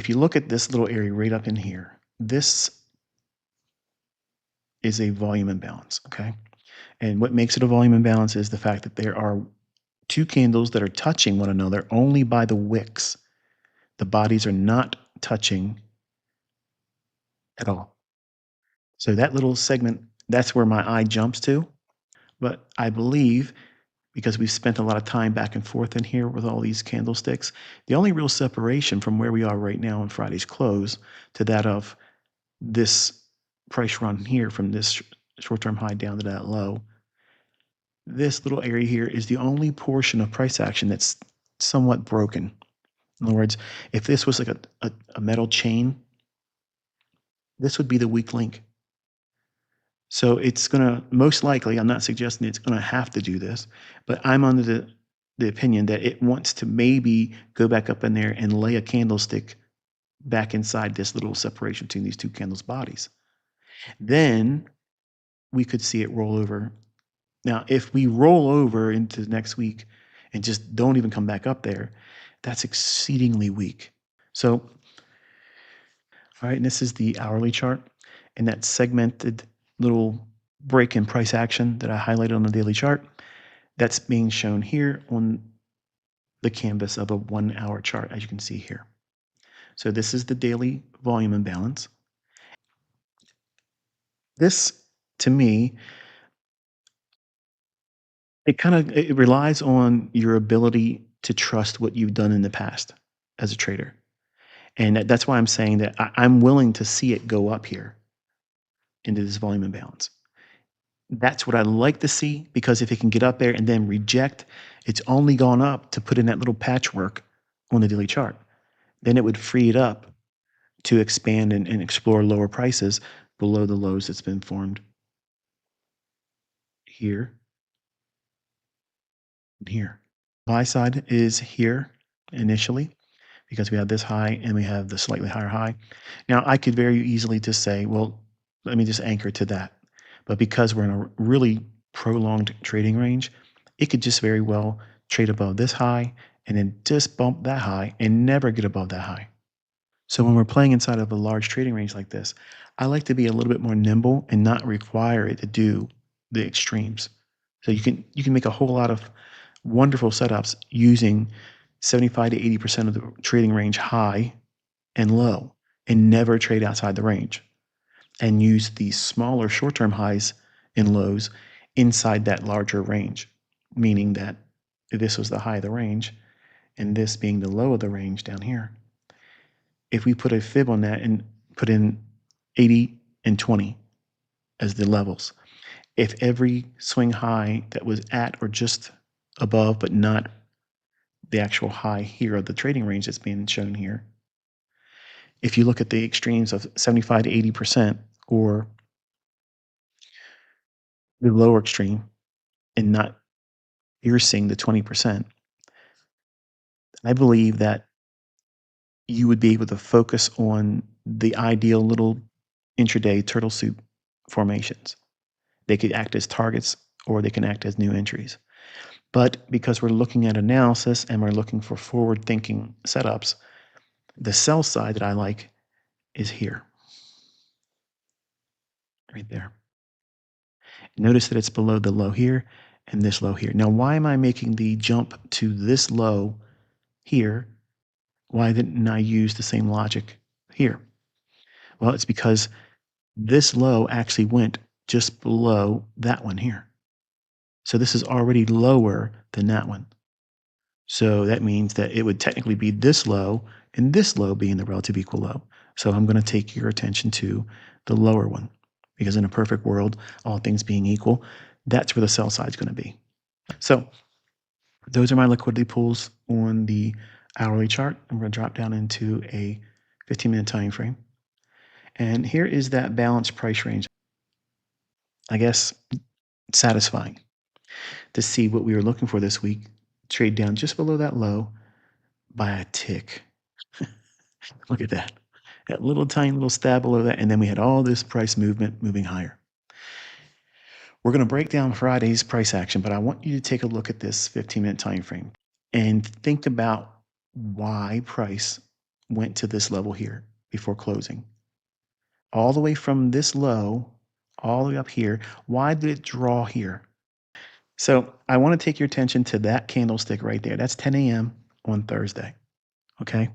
if you look at this little area right up in here, this is a volume imbalance, okay? And what makes it a volume imbalance is the fact that there are two candles that are touching one another only by the wicks. The bodies are not touching at all. So that little segment, that's where my eye jumps to. But I believe because we've spent a lot of time back and forth in here with all these candlesticks, the only real separation from where we are right now in Friday's close to that of this price run here from this short-term high down to that low, this little area here is the only portion of price action that's somewhat broken. In other words, if this was like a metal chain, this would be the weak link. So it's going to most likely, I'm not suggesting it's going to have to do this, but I'm under the opinion that it wants to maybe go back up in there and lay a candlestick back inside this little separation between these two candles' bodies. Then we could see it roll over. Now, if we roll over into next week and just don't even come back up there, that's exceedingly weak. So, all right, and this is the hourly chart, and that segmented little break in price action that I highlighted on the daily chart, that's being shown here on the canvas of a 1 hour chart, as you can see here. So this is the daily volume imbalance. This, to me, it relies on your ability to trust what you've done in the past as a trader. And that's why I'm saying that I'm willing to see it go up here into this volume imbalance. That's what I like to see, because if it can get up there and then reject, it's only gone up to put in that little patchwork on the daily chart. Then it would free it up to expand and explore lower prices below the lows that's been formed here and here. Buy side is here initially because we have this high and we have the slightly higher high. Now, I could very easily just say, well, let me just anchor to that. But because we're in a really prolonged trading range, it could just very well trade above this high and then just bump that high and never get above that high. So when we're playing inside of a large trading range like this, I like to be a little bit more nimble and not require it to do the extremes. So you can make a whole lot of wonderful setups using 75 to 80% of the trading range high and low and never trade outside the range, and use these smaller short-term highs and lows inside that larger range, meaning that this was the high of the range and this being the low of the range down here. If we put a fib on that and put in 80 and 20 as the levels, if every swing high that was at or just above but not the actual high here of the trading range that's being shown here, if you look at the extremes of 75 to 80% or the lower extreme and not piercing the 20%, I believe that you would be able to focus on the ideal little intraday turtle soup formations. They could act as targets or they can act as new entries. But because we're looking at analysis and we're looking for forward thinking setups, the sell side that I like is here, right there. Notice that it's below the low here and this low here. Now, why am I making the jump to this low here? Why didn't I use the same logic here? Well, it's because this low actually went just below that one here. So this is already lower than that one. So that means that it would technically be this low and this low being the relative equal low. So I'm going to take your attention to the lower one, because in a perfect world, all things being equal, that's where the sell side is going to be. So those are my liquidity pools on the hourly chart. I'm going to drop down into a 15-minute time frame. And here is that balanced price range. I guess satisfying to see what we were looking for this week trade down just below that low by a tick. Look at that. That little tiny little stab below that, and then we had all this price movement moving higher. We're going to break down Friday's price action, but I want you to take a look at this 15-minute time frame and think about why price went to this level here before closing. All the way from this low, all the way up here. Why did it draw here? So I want to take your attention to that candlestick right there. That's 10 a.m. on Thursday. Okay.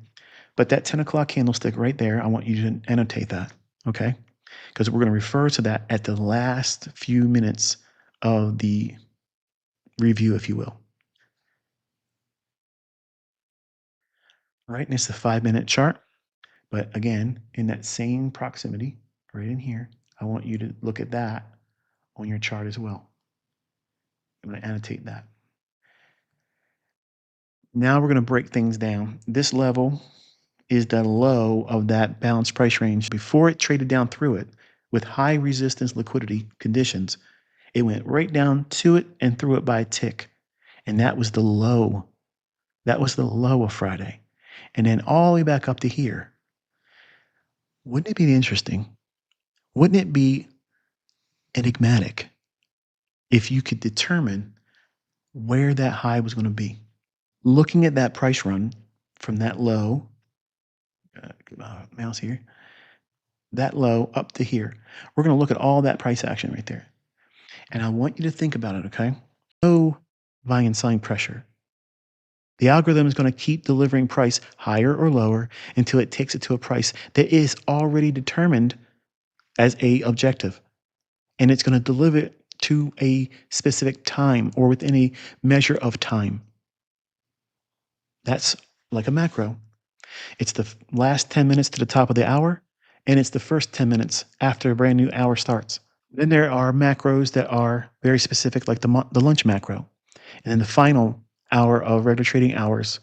But that 10 o'clock candlestick right there, I want you to annotate that. Okay. Because we're going to refer to that at the last few minutes of the review, if you will. All right. And it's the 5-minute chart. But again, in that same proximity, right in here, I want you to look at that on your chart as well. I'm going to annotate that. Now we're going to break things down. This level is the low of that balanced price range. Before it traded down through it with high resistance liquidity conditions, it went right down to it and through it by a tick. And that was the low. That was the low of Friday. And then all the way back up to here. Wouldn't it be interesting? Wouldn't it be enigmatic if you could determine where that high was going to be? Looking at that price run from that low, mouse here, that low up to here. We're going to look at all that price action right there. And I want you to think about it, okay? No buying and selling pressure. The algorithm is going to keep delivering price higher or lower until it takes it to a price that is already determined as a objective. And it's going to deliver it to a specific time or within a measure of time. That's like a macro. It's the last 10 minutes to the top of the hour, and it's the first 10 minutes after a brand new hour starts. Then there are macros that are very specific, like the lunch macro, and then the final hour of regular trading hours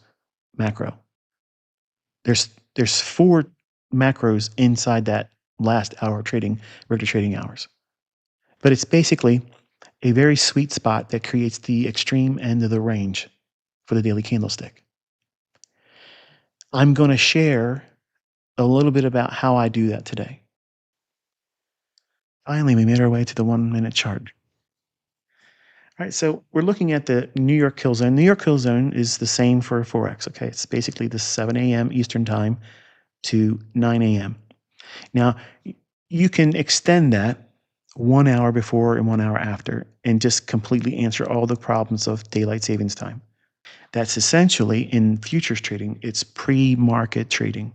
macro. There's 4 macros inside that last hour of trading, regular trading hours. But it's basically a very sweet spot that creates the extreme end of the range for the daily candlestick. I'm going to share a little bit about how I do that today. Finally, we made our way to the 1-minute chart. All right, so we're looking at the New York kill zone. New York kill zone is the same for Forex, okay? It's basically the 7 a.m. Eastern time to 9 a.m. Now, you can extend that 1 hour before and 1 hour after and just completely answer all the problems of daylight savings time. That's essentially, in futures trading, it's pre-market trading.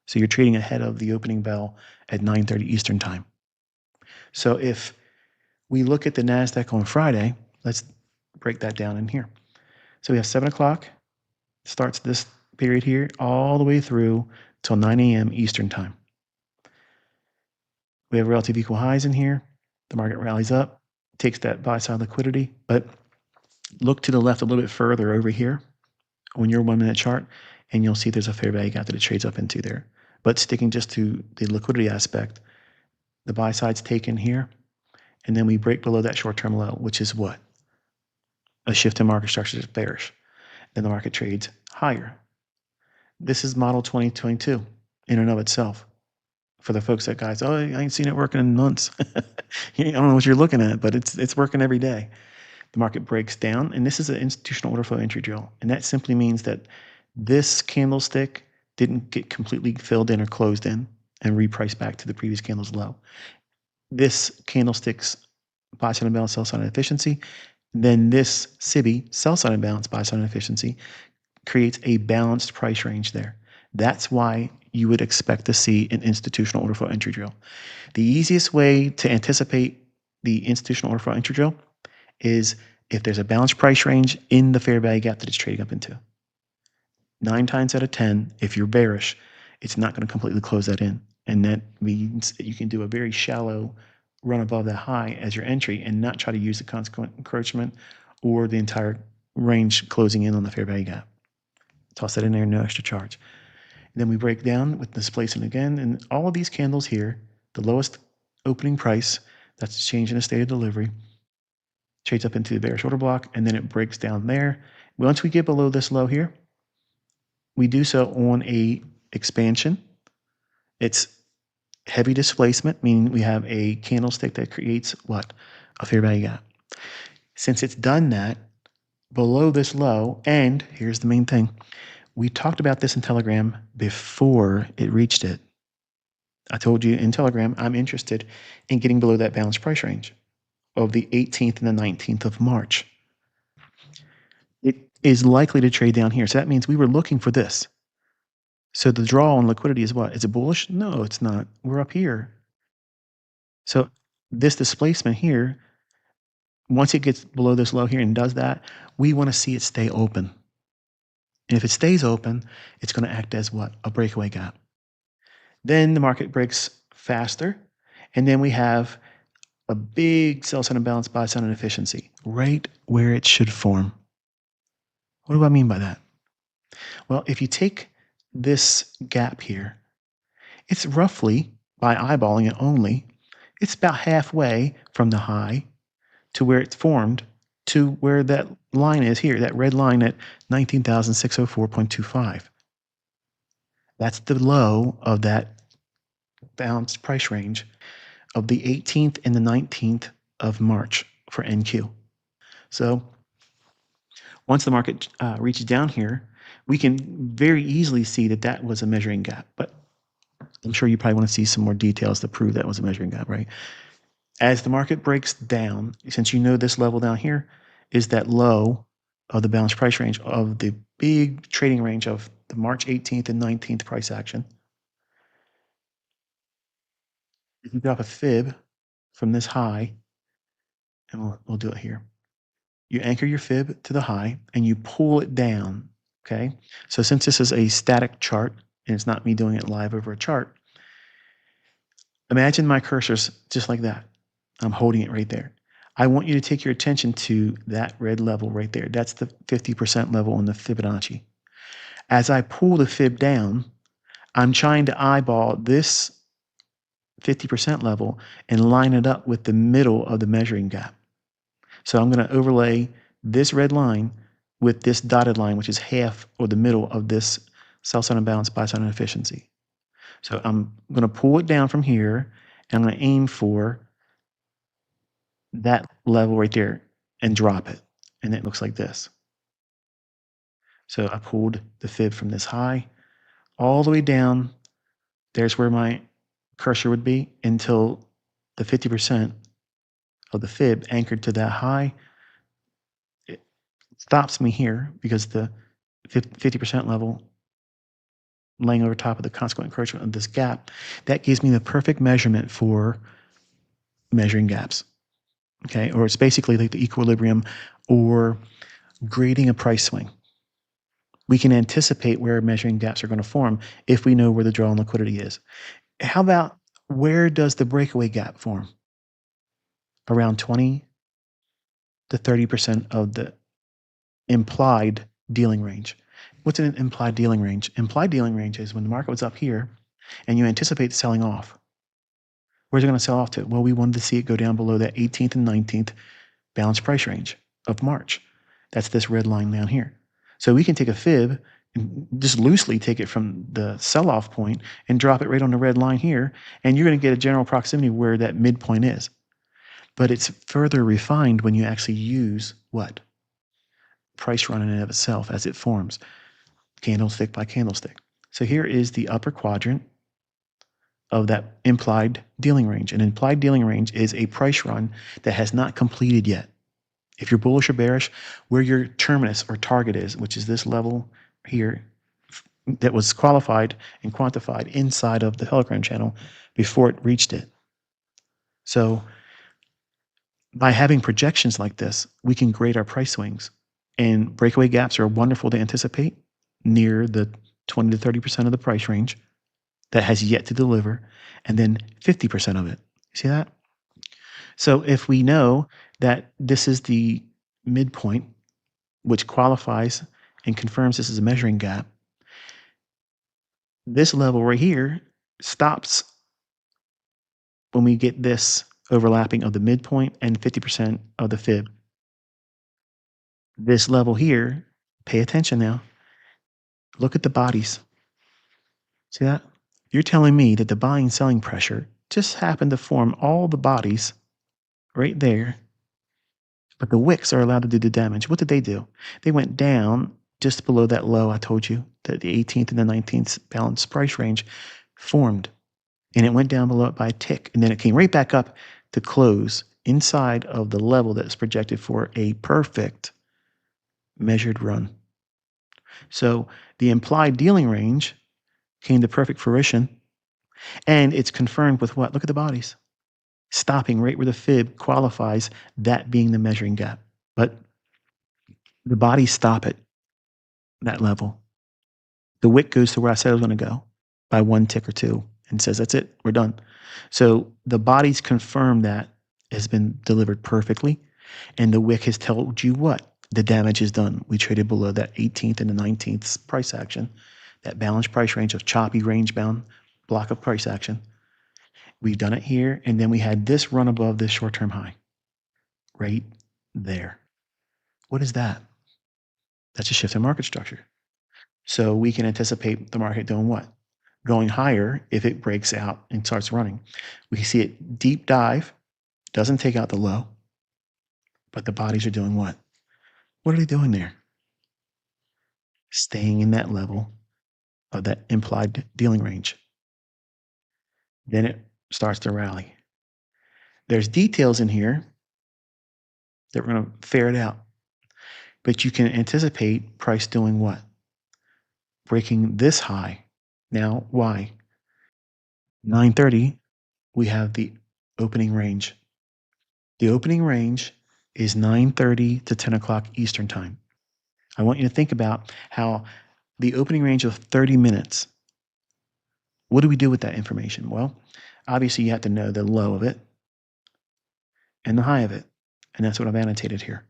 So you're trading ahead of the opening bell at 9:30 Eastern time. So if we look at the NASDAQ on Friday, let's break that down in here. So we have 7 o'clock, starts this period here, all the way through till 9 a.m. Eastern time. We have relative equal highs in here. The market rallies up, takes that buy-side liquidity, but look to the left a little bit further over here on your 1-minute chart, and you'll see there's a fair value gap that it trades up into there. But sticking just to the liquidity aspect, the buy side's taken here, and then we break below that short-term low, which is what? A shift in market structure is bearish. Then the market trades higher. This is model 2022 in and of itself. For the folks that guys, oh, I ain't seen it working in months. I don't know what you're looking at, but it's working every day. The market breaks down, and this is an institutional order flow entry drill. And that simply means that this candlestick didn't get completely filled in or closed in and repriced back to the previous candle's low. This candlestick's buy side imbalance, sell side inefficiency, then this SIBI, sell side imbalance, buy side inefficiency, creates a balanced price range there. That's why you would expect to see an institutional order flow entry drill. The easiest way to anticipate the institutional order flow entry drill is if there's a balanced price range in the fair value gap that it's trading up into. 9 times out of 10, if you're bearish, it's not going to completely close that in. And that means that you can do a very shallow run above that high as your entry and not try to use the consequent encroachment or the entire range closing in on the fair value gap. Toss that in there, no extra charge. And then we break down with displacement again, and all of these candles here, the lowest opening price, that's the change in the state of delivery, trades up into the bearish order block, and then it breaks down there. Once we get below this low here, we do so on a expansion. It's heavy displacement, meaning we have a candlestick that creates what? A fair value gap. Since it's done that, below this low, and here's the main thing, We talked about this in Telegram before it reached it. I told you in Telegram, I'm interested in getting below that balanced price range of the 18th and the 19th of March. It is likely to trade down here. So that means we were looking for this. So the draw on liquidity is what? Is it bullish? No, it's not. We're up here. So this displacement here, once it gets below this low here and does that, we want to see it stay open. And if it stays open, it's going to act as what? A breakaway gap. Then the market breaks faster, and then we have a big sell sign imbalance, buy sign inefficiency, right where it should form. What do I mean by that? Well, if you take this gap here, it's roughly, by eyeballing it only, it's about halfway from the high to where it's formed to where that line is here, that red line at 19,604.25. That's the low of that balanced price range of the 18th and the 19th of March for NQ. So once the market reaches down here, we can very easily see that that was a measuring gap. But I'm sure you probably want to see some more details to prove that was a measuring gap, right? As the market breaks down, since you know this level down here is that low of the balanced price range of the big trading range of the March 18th and 19th price action, if you drop a fib from this high, and we'll do it here. You anchor your fib to the high and you pull it down, okay? So since this is a static chart and it's not me doing it live over a chart, imagine my cursor's just like that. I'm holding it right there. I want you to take your attention to that red level right there. That's the 50% level on the Fibonacci. As I pull the fib down, I'm trying to eyeball this 50% level and line it up with the middle of the measuring gap. So I'm going to overlay this red line with this dotted line, which is half or the middle of this sell sign imbalance, buy sign inefficiency. So I'm going to pull it down from here, and I'm going to aim for that level right there and drop it. And it looks like this. So I pulled the fib from this high all the way down. There's where my cursor would be until the 50% of the fib anchored to that high. It stops me here because the 50% level laying over top of the consequent encroachment of this gap, that gives me the perfect measurement for measuring gaps. Okay, or it's basically like the equilibrium or grading a price swing. We can anticipate where measuring gaps are going to form if we know where the draw on liquidity is. How about where does the breakaway gap form? Around 20 to 30% of the implied dealing range. What's an implied dealing range? Implied dealing range is when the market was up here and you anticipate selling off. Where's it going to sell off to? Well, we wanted to see it go down below that 18th and 19th balanced price range of March. That's this red line down here. So we can take a fib and just loosely take it from the sell-off point and drop it right on the red line here, and you're going to get a general proximity where that midpoint is. But it's further refined when you actually use what? Price run in and of itself as it forms, candlestick by candlestick. So here is the upper quadrant of that implied dealing range. An implied dealing range is a price run that has not completed yet. If you're bullish or bearish, where your terminus or target is, which is this level here that was qualified and quantified inside of the Telegram channel before it reached it. So by having projections like this, we can grade our price swings. And breakaway gaps are wonderful to anticipate near the 20 to 30% of the price range that has yet to deliver, and then 50% of it. See that? So if we know that this is the midpoint, which qualifies and confirms this is a measuring gap, this level right here stops when we get this overlapping of the midpoint and 50% of the fib. This level here, pay attention now. Look at the bodies. See that? You're telling me that the buying selling pressure just happened to form all the bodies right there, but the wicks are allowed to do the damage. What did they do? They went down just below that low I told you, that the 18th and the 19th balanced price range formed. And it went down below it by a tick. And then it came right back up to close inside of the level that's projected for a perfect measured run. So the implied dealing range came to perfect fruition. And it's confirmed with what? Look at the bodies. Stopping right where the fib qualifies, that being the measuring gap. But the bodies stop at that level. The wick goes to where I said it was going to go by one tick or two and says, that's it, we're done. So the bodies confirm that has been delivered perfectly. And the wick has told you what? The damage is done. We traded below that 18th and the 19th price action, that balanced price range of choppy range bound block of price action. We've done it here. And then we had this run above this short-term high right there. What is that? That's a shift in market structure. So we can anticipate the market doing what? Going higher if it breaks out and starts running. We see it deep dive, doesn't take out the low, but the bodies are doing what? What are they doing there? Staying in that level of that implied dealing range. Then it starts to rally. There's details in here that we're going to ferret out, but you can anticipate price doing what? Breaking this high. Now, why? 9:30, we have the opening range. The opening range is 9:30 to 10 o'clock Eastern time. I want you to think about how the opening range of 30 minutes, what do we do with that information? Well, obviously you have to know the low of it and the high of it. And that's what I've annotated here.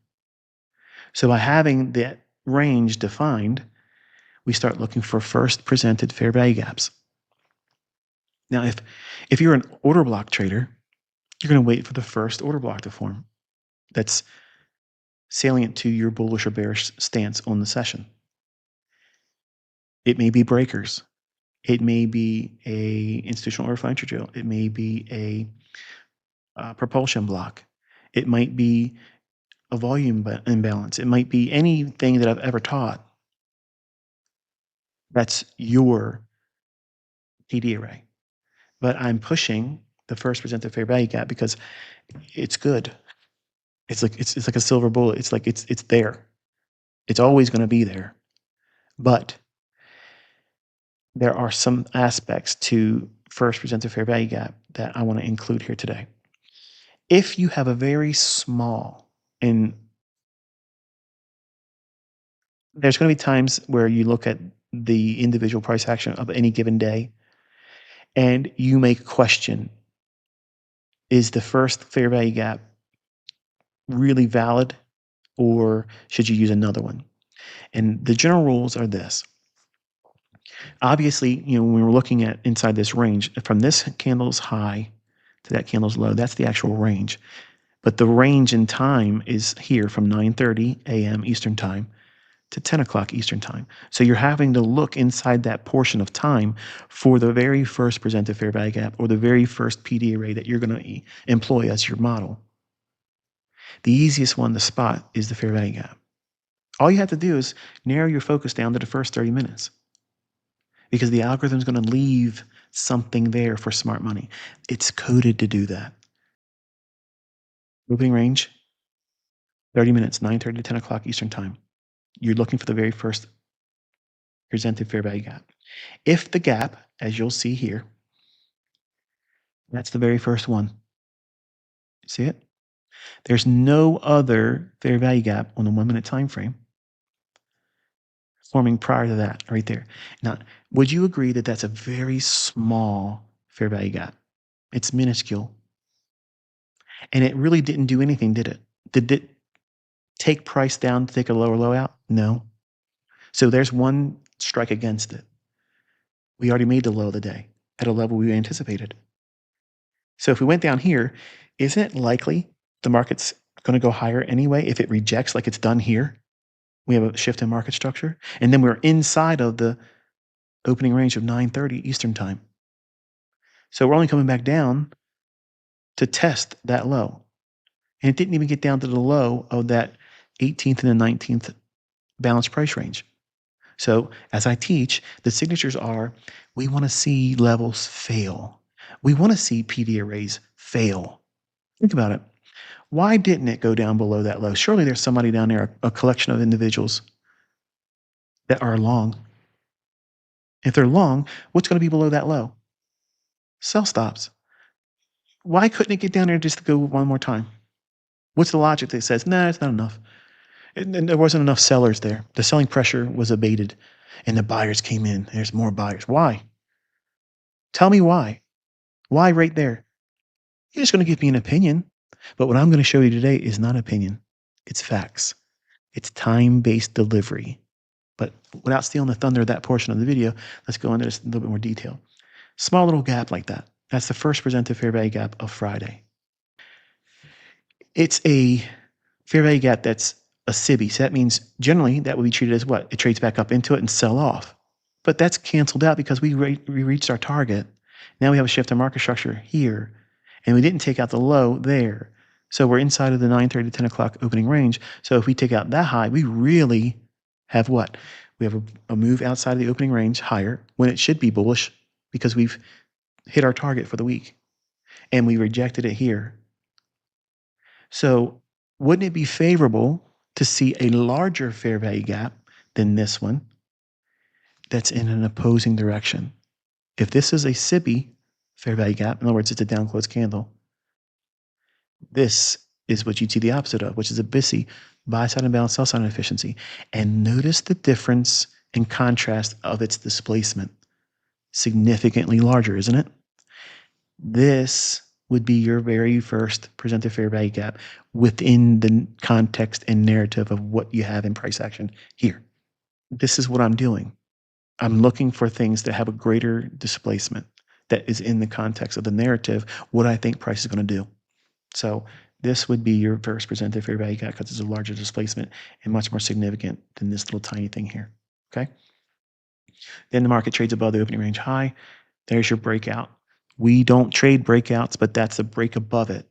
So by having that range defined, we start looking for first presented fair value gaps. Now, if you're an order block trader, you're going to wait for the first order block to form. That's salient to your bullish or bearish stance on the session. It may be breakers. It may be a institutional order flow entry drill. It may be a propulsion block. It might be a volume imbalance. It might be anything that I've ever taught. That's your TD array. But I'm pushing the first presented fair value gap because it's good. It's like a silver bullet. It's like it's there. It's always going to be there. But there are some aspects to first presented fair value gap that I want to include here today. If you have a very small, and there's going to be times where you look at the individual price action of any given day and you may question, is the first fair value gap really valid or should you use another one? And the general rules are this. Obviously, when we're looking at inside this range, from this candle's high to that candle's low, that's the actual range. But the range in time is here from 9:30 a.m. Eastern time to 10 o'clock Eastern time. So you're having to look inside that portion of time for the very first presented fair value gap or the very first PD array that you're going to employ as your model. The easiest one to spot is the fair value gap. All you have to do is narrow your focus down to the first 30 minutes because the algorithm is going to leave something there for smart money. It's coded to do that. Moving range, 30 minutes, 9:30 to 10 o'clock Eastern time. You're looking for the very first presented fair value gap. If the gap, as you'll see here, that's the very first one. See it? There's no other fair value gap on the 1 minute time frame forming prior to that right there. Now, would you agree that that's a very small fair value gap? It's minuscule. And it really didn't do anything, did it? Did it take price down to take a lower low out? No. So there's one strike against it. We already made the low of the day at a level we anticipated. So if we went down here, isn't it likely the market's going to go higher anyway if it rejects like it's done here? We have a shift in market structure. And then we're inside of the opening range of 9:30 Eastern time. So we're only coming back down to test that low. And it didn't even get down to the low of that 18th and the 19th balanced price range. So as I teach, the signatures are we want to see levels fail. We want to see PD arrays fail. Think about it. Why didn't it go down below that low? Surely there's somebody down there, a collection of individuals that are long. If they're long, what's going to be below that low? Cell stops. Why couldn't it get down there just to go one more time? What's the logic that says, nah, it's not enough? And there wasn't enough sellers there. The selling pressure was abated and the buyers came in. There's more buyers. Why? Tell me why. Why right there? You're just going to give me an opinion. But what I'm going to show you today is not opinion. It's facts. It's time-based delivery. But without stealing the thunder of that portion of the video, let's go into this in a little bit more detail. Small little gap like that. That's the first presented fair value gap of Friday. It's a fair value gap that's a SIBI. So that means generally that would be treated as what? It trades back up into it and sell off. But that's canceled out because we reached our target. Now we have a shift in market structure here, and we didn't take out the low there. So we're inside of the 9:30 to 10 o'clock opening range. So if we take out that high, we really have what? We have a move outside of the opening range higher when it should be bullish because we've hit our target for the week and we rejected it here. So wouldn't it be favorable to see a larger fair value gap than this one that's in an opposing direction? If this is a SIBI fair value gap, in other words, it's a down close candle, this is what you'd see the opposite of, which is a BISI, buy side imbalance, sell side inefficiency. And notice the difference in contrast of its displacement. Significantly larger, isn't it? This would be your very first presented fair value gap within the context and narrative of what you have in price action here. This is what I'm doing. I'm looking for things that have a greater displacement that is in the context of the narrative, what I think price is going to do. So this would be your first presented fair value gap because it's a larger displacement and much more significant than this little tiny thing here, okay? Then the market trades above the opening range high. There's your breakout. We don't trade breakouts, but that's a break above it.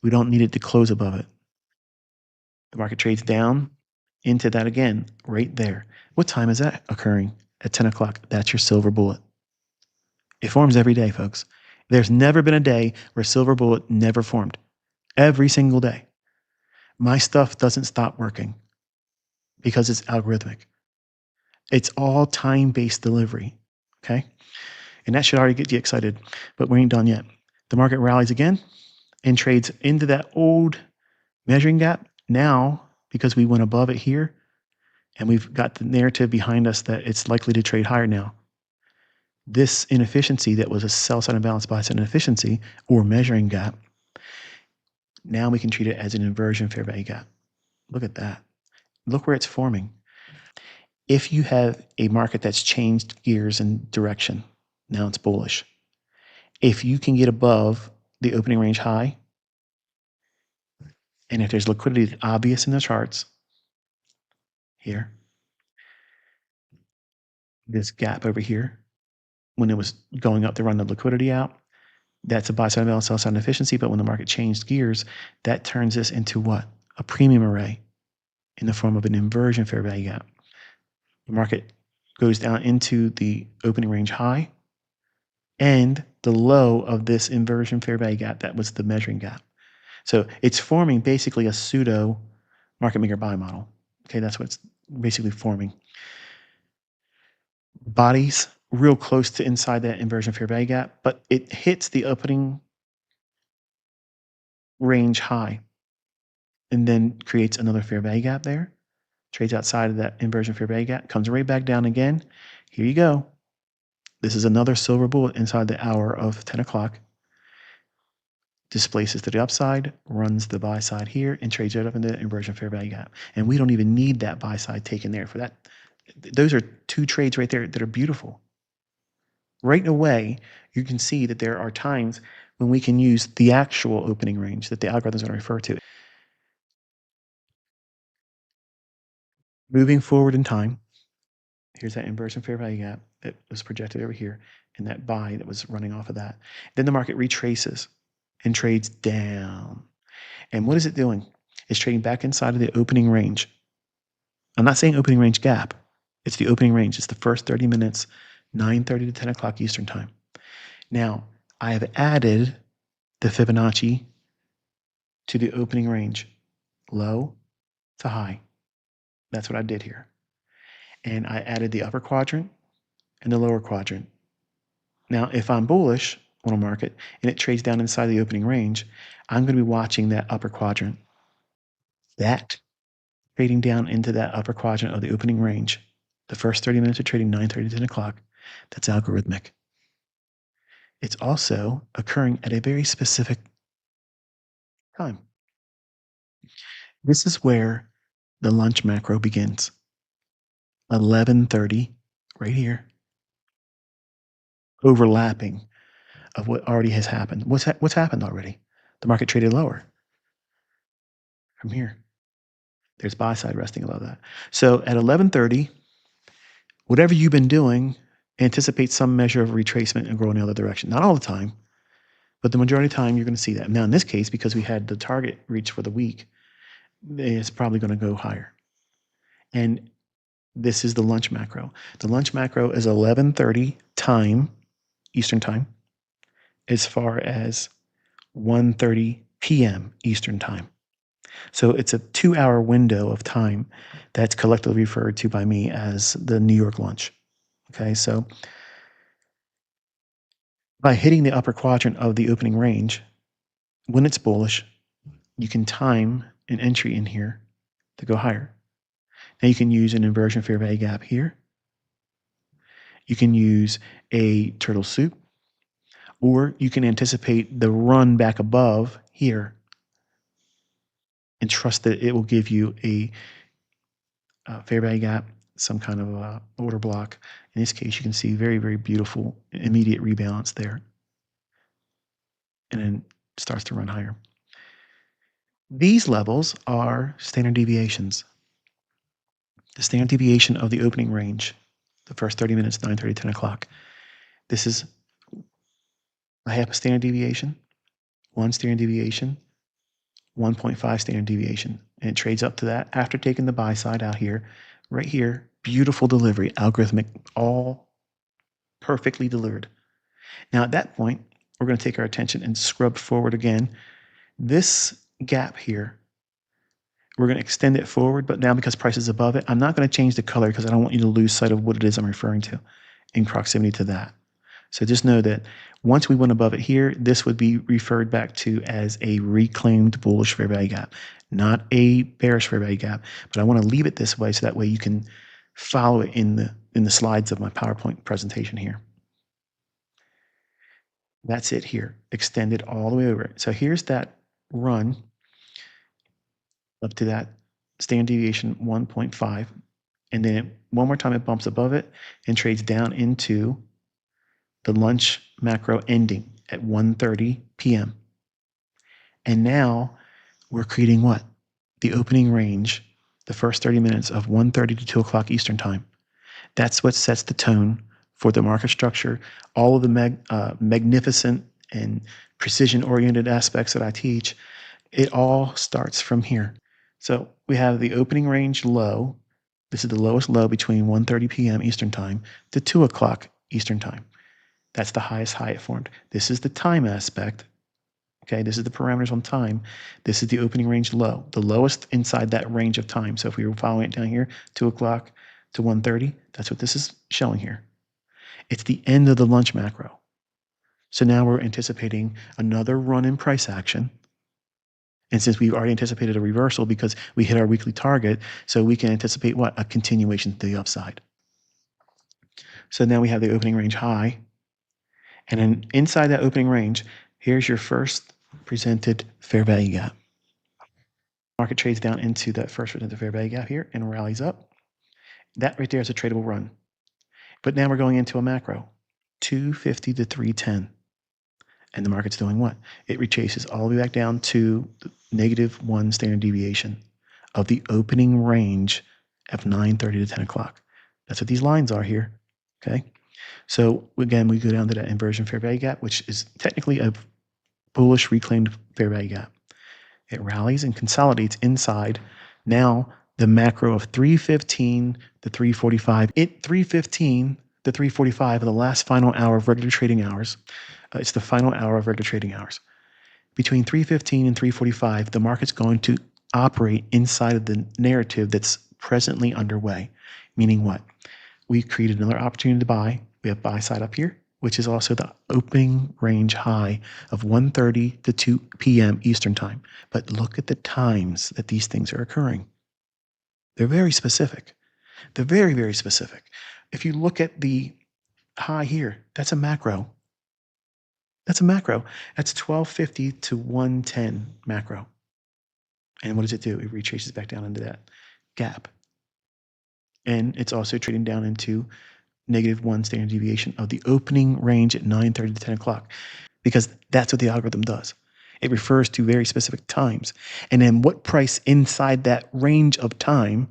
We don't need it to close above it. The market trades down into that again, right there. What time is that occurring? At 10 o'clock. That's your silver bullet. It forms every day, folks. There's never been a day where silver bullet never formed. Every single day. My stuff doesn't stop working because it's algorithmic. It's all time-based delivery, okay? And that should already get you excited, but we ain't done yet. The market rallies again and trades into that old measuring gap. Now, because we went above it here, and we've got the narrative behind us that it's likely to trade higher now. This inefficiency that was a sell side imbalance, buy side inefficiency, or measuring gap, now we can treat it as an inversion fair value gap. Look at that. Look where it's forming. If you have a market that's changed gears and direction, now it's bullish. If you can get above the opening range high, and if there's liquidity obvious in the charts, here, this gap over here, when it was going up to run the liquidity out, that's a buy side imbalance, sell side inefficiency. But when the market changed gears, that turns this into what? A premium array in the form of an inversion fair value gap. The market goes down into the opening range high and the low of this inversion fair value gap. That was the measuring gap. So it's forming basically a pseudo market maker buy model. Okay, that's what it's basically forming. Bodies real close to inside that inversion fair value gap, but it hits the opening range high and then creates another fair value gap there. Trades outside of that inversion fair value gap, comes right back down again. Here you go. This is another silver bullet inside the hour of 10 o'clock. Displaces to the upside, runs the buy side here, and trades right up into the inversion fair value gap. And we don't even need that buy side taken there for that. Those are two trades right there that are beautiful. Right away, you can see that there are times when we can use the actual opening range that the algorithm is going to refer to. Moving forward in time, here's that inversion fair value gap that was projected over here, and that buy that was running off of that. Then the market retraces and trades down. And what is it doing? It's trading back inside of the opening range. I'm not saying opening range gap. It's the opening range. It's the first 30 minutes, 9:30 to 10 o'clock Eastern time. Now, I have added the Fibonacci to the opening range, low to high. That's what I did here. And I added the upper quadrant and the lower quadrant. Now, if I'm bullish on a market and it trades down inside the opening range, I'm going to be watching that upper quadrant. That trading down into that upper quadrant of the opening range, the first 30 minutes of trading, 9:30 to 10 o'clock, that's algorithmic. It's also occurring at a very specific time. This is where the lunch macro begins. 11:30, right here, overlapping of what already has happened. What's happened already? The market traded lower from here. There's buy side resting above that. So at 11:30, whatever you've been doing, anticipate some measure of retracement and grow in the other direction. Not all the time, but the majority of the time you're going to see that. Now in this case, because we had the target reach for the week, it's probably going to go higher. And this is the lunch macro. The lunch macro is 11:30 time, Eastern time, as far as 1:30 p.m. Eastern time. So it's a 2-hour window of time that's collectively referred to by me as the New York lunch. Okay, so by hitting the upper quadrant of the opening range, when it's bullish, you can time an entry in here to go higher. Now you can use an inversion fair value gap here. You can use a turtle soup, or you can anticipate the run back above here and trust that it will give you a fair value gap, some kind of order block. In this case, you can see very, very beautiful immediate rebalance there. And then starts to run higher. These levels are standard deviations. The standard deviation of the opening range, the first 30 minutes, 9:30, 10 o'clock. This is a half a standard deviation, 1 standard deviation, 1.5 standard deviation. And it trades up to that after taking the buy side out here. Right here, beautiful delivery, algorithmic, all perfectly delivered. Now at that point, we're going to take our attention and scrub forward again. This gap here, we're going to extend it forward, but now because price is above it, I'm not going to change the color because I don't want you to lose sight of what it is I'm referring to in proximity to that. So just know that once we went above it here, this would be referred back to as a reclaimed bullish fair value gap, not a bearish fair value gap. But I want to leave it this way so that way you can follow it in the slides of my PowerPoint presentation here. That's it here, extended all the way over it. So here's that run up to that standard deviation 1.5, and then one more time it bumps above it and trades down into the lunch macro ending at 1:30 p.m. And now we're creating what? The opening range, the first 30 minutes of 1:30 to 2 o'clock Eastern time. That's what sets the tone for the market structure. All of the magnificent and precision-oriented aspects that I teach, it all starts from here. So we have the opening range low. This is the lowest low between 1:30 p.m. Eastern time to 2 o'clock Eastern time. That's the highest high it formed. This is the time aspect. Okay, this is the parameters on time. This is the opening range low, the lowest inside that range of time. So if we were following it down here, 2 o'clock to 1:30, that's what this is showing here. It's the end of the lunch macro. So now we're anticipating another run in price action. And since we've already anticipated a reversal because we hit our weekly target, so we can anticipate what? A continuation to the upside. So now we have the opening range high. And then inside that opening range, here's your first presented fair value gap. Market trades down into that first presented fair value gap here and rallies up. That right there is a tradable run. But now we're going into a macro, 250 to 310. And the market's doing what? It retraces all the way back down to the -1 standard deviation of the opening range of 9:30 to 10 o'clock. That's what these lines are here, okay? So again, we go down to that inversion fair value gap, which is technically a bullish reclaimed fair value gap. It rallies and consolidates inside now the macro of 3:15 to 3:45. At 3:15 to 3:45, the last final hour of regular trading hours, it's the final hour of regular trading hours. Between 3:15 and 3:45, the market's going to operate inside of the narrative that's presently underway. Meaning what? We created another opportunity to buy. We have buy side up here, which is also the opening range high of 1:30 to 2 p.m. Eastern time. But look at the times that these things are occurring. They're very specific. They're very, very specific. If you look at the high here, that's a macro. That's a macro. That's 1250 to 110 macro. And what does it do? It retraces back down into that gap. And it's also trading down into -1 standard deviation of the opening range at 9:30 to 10 o'clock, because that's what the algorithm does. It refers to very specific times. And then what price inside that range of time.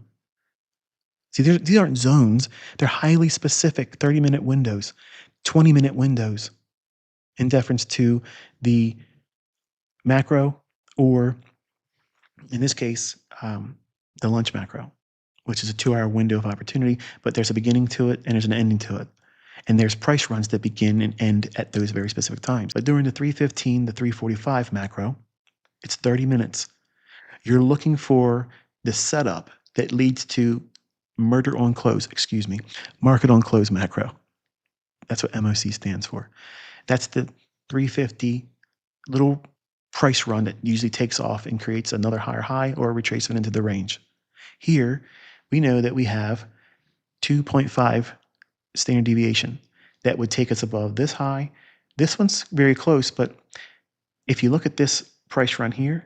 See, these aren't zones. They're highly specific 30-minute windows, 20-minute windows in deference to the macro, or in this case, the lunch macro, which is a 2-hour window of opportunity, but there's a beginning to it and there's an ending to it. And there's price runs that begin and end at those very specific times. But during the 3:15 to 3:45 macro, it's 30 minutes. You're looking for the setup that leads to market on close macro. That's what MOC stands for. That's the 350 little price run that usually takes off and creates another higher high or a retracement into the range. Here, we know that we have 2.5 standard deviation that would take us above this high. This one's very close, but if you look at this price run here,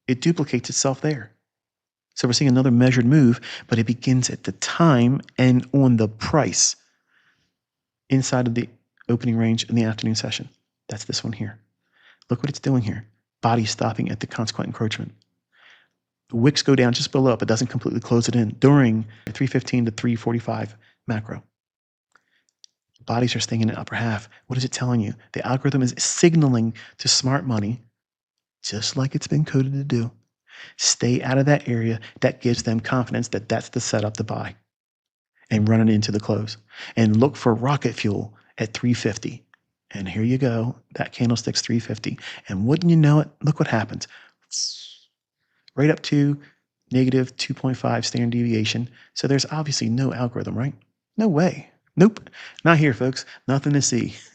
it duplicates itself there. So we're seeing another measured move, but it begins at the time and on the price inside of the opening range in the afternoon session. That's this one here. Look what it's doing here. Body stopping at the consequent encroachment. The wicks go down just below, but doesn't completely close it in during 3:15 to 3:45 macro. Bodies are staying in the upper half. What is it telling you? The algorithm is signaling to smart money, just like it's been coded to do. Stay out of that area. That gives them confidence that that's the setup to buy and run it into the close. And look for rocket fuel at 350. And here you go. That candlestick's 350. And wouldn't you know it, look what happens. Right up to -2.5 standard deviation. So there's obviously no algorithm, right? No way. Nope. Not here, folks. Nothing to see.